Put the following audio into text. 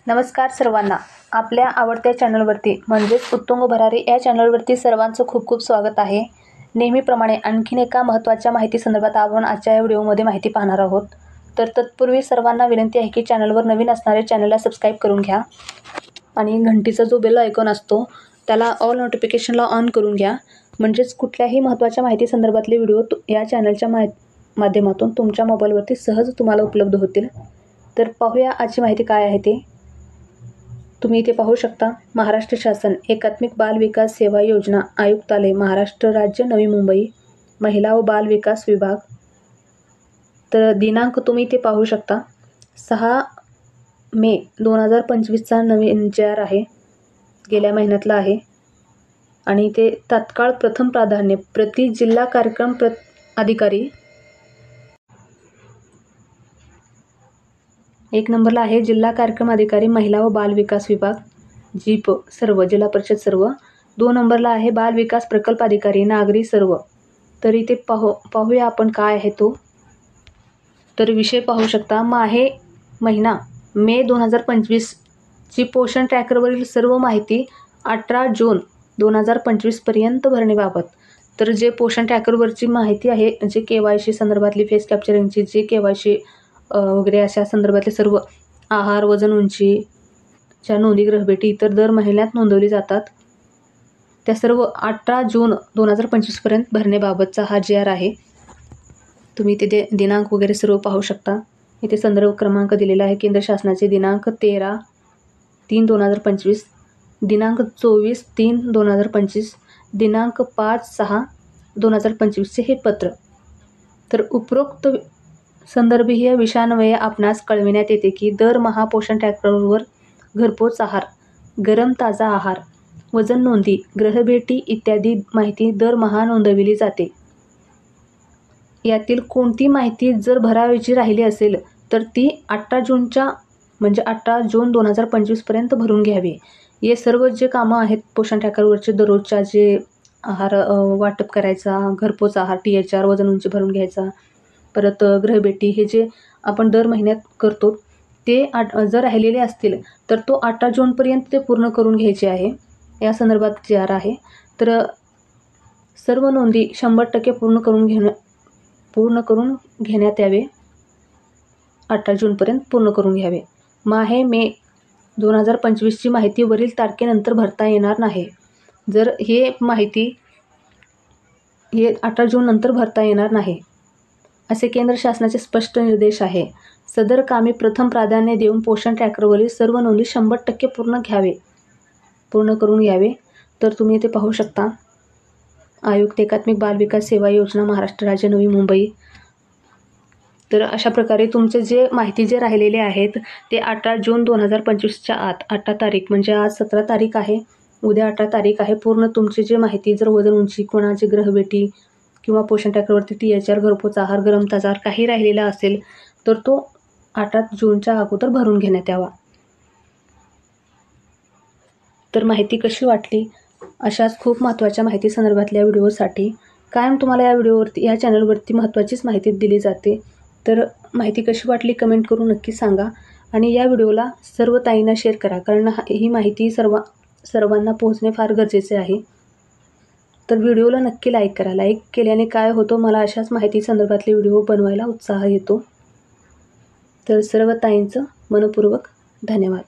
नमस्कार सर्वांना. आपल्या आवडत्या चॅनलवरती म्हणजेच उत्तुंग भरारी या चॅनलवरती सर्वांचं खूप खूप स्वागत आहे. नेहमीप्रमाणे आणखीन एका महत्त्वाच्या माहिती संदर्भात आपण आजच्या या व्हिडिओमध्ये माहिती पाहणार आहोत. तर तत्पूर्वी सर्वांना विनंती आहे की चॅनलवर नवीन असणारे चॅनलला सबस्क्राईब करून घ्या आणि घंटीचा जो बेल आयकॉन असतो त्याला ऑल नोटिफिकेशनला ऑन करून घ्या. म्हणजेच कुठल्याही महत्त्वाच्या माहिती संदर्भातले व्हिडिओ या चॅनलच्या माध्यमातून तुमच्या मोबाईलवरती सहज तुम्हाला उपलब्ध होतील. तर पाहूया आजची माहिती काय आहे ते. तुम्ही इथे पाहू शकता, महाराष्ट्र शासन एकात्मिक बाल विकास सेवा योजना आयुक्तालय, महाराष्ट्र राज्य, नवी मुंबई, महिला व बाल विकास विभाग. तर दिनांक तुम्ही इथे पाहू शकता, 6 मे 2025चा नवीन JR आहे, गेल्या महिन्यातला आहे. आणि ते तात्काळ प्रथम प्राधान्य प्रति जिल्हा कार्यक्रम अधिकारी 1 नंबरला आहे जिल्हा कार्यक्रम अधिकारी महिला व बाल विकास विभाग जीप सर्व, जिल्हा परिषद सर्व. 2 नंबरला आहे बाल विकास प्रकल्प अधिकारी नागरी सर्व. तर इथे पाहूया आपण काय आहे तो. तर विषय पाहू शकता, महिना मे 2025 ची पोषण ट्रॅकरवरील सर्व माहिती 18 जून 2025 पर्यंत भरण्याबाबत. तर जे पोषण ट्रॅकरवरची माहिती आहे, जे KYC संदर्भातली, फेस कॅप्चरिंगची, जे KYC वगैरे अशा संदर्भातले सर्व आहार, वजन, उंचीच्या नोंदी, ग्रहभेटी इतर दर महिन्यात नोंदवली जातात, त्या सर्व 18 जून 2025 पर्यंत भरण्याबाबतचा हा JR आहे. तुम्ही तिथे दिनांक वगैरे सर्व पाहू शकता. इथे संदर्भ क्रमांक दिलेला आहे. केंद्र शासनाचे दिनांक 13/3/2025, दिनांक 24/3/2025, दिनांक 5/6/2025 हे पत्र. तर उपरोक्त संदर्भीय विषयान्वये आपणास कळविण्यात येते की दरमहा पोषण ट्रॅकरवर घरपोच आहार, गरम ताजा आहार, वजन नोंदी, ग्रहभेटी इत्यादी माहिती दरमहा नोंदविली जाते. यातील कोणती माहिती जर भरावयाची राहिली असेल तर ती 18 जून 2025 पर्यंत भरून घ्यावी. हे सर्व जे कामं आहेत पोषण ट्रॅकरवरचे, दररोजच्या जे आहार वाटप करायचा, घरपोच आहार, THR, वजन उंची भरून घ्यायचा, परत ग्रहभेटी, हे जे आपण दर महिन्यात करतो ते जर राहिलेले असतील तर तो 18 जूनपर्यंत ते पूर्ण करून घ्यायचे आहे. या संदर्भात JR आहे. तर सर्व नोंदी 100% पूर्ण करून घेण्यात यावे. 18 जूनपर्यंत पूर्ण करून घ्यावे. मे 2025ची माहिती वरील तारखेनंतर भरता येणार नाही. जर हे माहिती 18 जून नंतर भरता येणार नाही असे केंद्र शासनाचे स्पष्ट निर्देश आहे. सदर कामे प्रथम प्राधान्य देऊन पोषण ट्रॅकरवरील सर्व नोंदी 100% पूर्ण करून घ्यावे. तर तुम्ही इथे पाहू शकता, आयुक्त एकात्मिक बाल विकास सेवा योजना, महाराष्ट्र राज्य, नवी मुंबई. तर अशा प्रकारे तुमचे जे माहिती जे राहिलेले आहेत ते 18 जून 2025च्या आत, 18 तारीख म्हणजे आज 17 तारीख आहे, उद्या 18 तारीख आहे, पूर्ण तुमची जी माहिती, जर वजन उंची, कोणाची ग्रहभेटी किंवा पोषण ट्रॅकरवरती THR, घरपोच आहार, गरम ताजा आहार काही राहिलेला असेल तर तो 18 जूनच्या अगोदर भरून घेण्यात यावा. तर माहिती कशी वाटली? अशाच खूप महत्त्वाच्या माहिती संदर्भातल्या व्हिडिओसाठी कायम तुम्हाला या चॅनलवरती महत्त्वाचीच माहिती दिली जाते. तर माहिती कशी वाटली कमेंट करून नक्की सांगा आणि या व्हिडिओला सर्व ताईंना शेअर करा, कारण ही माहिती सर्वांना पोहोचणे फार गरजेचे आहे. तर व्हिडिओला नक्की लाईक करा. लाईक केल्याने काय होतं, मला अशाच माहिती संदर्भातले व्हिडिओ बनवायला उत्साह येतो. तर सर्व ताईंचं मनपूर्वक धन्यवाद.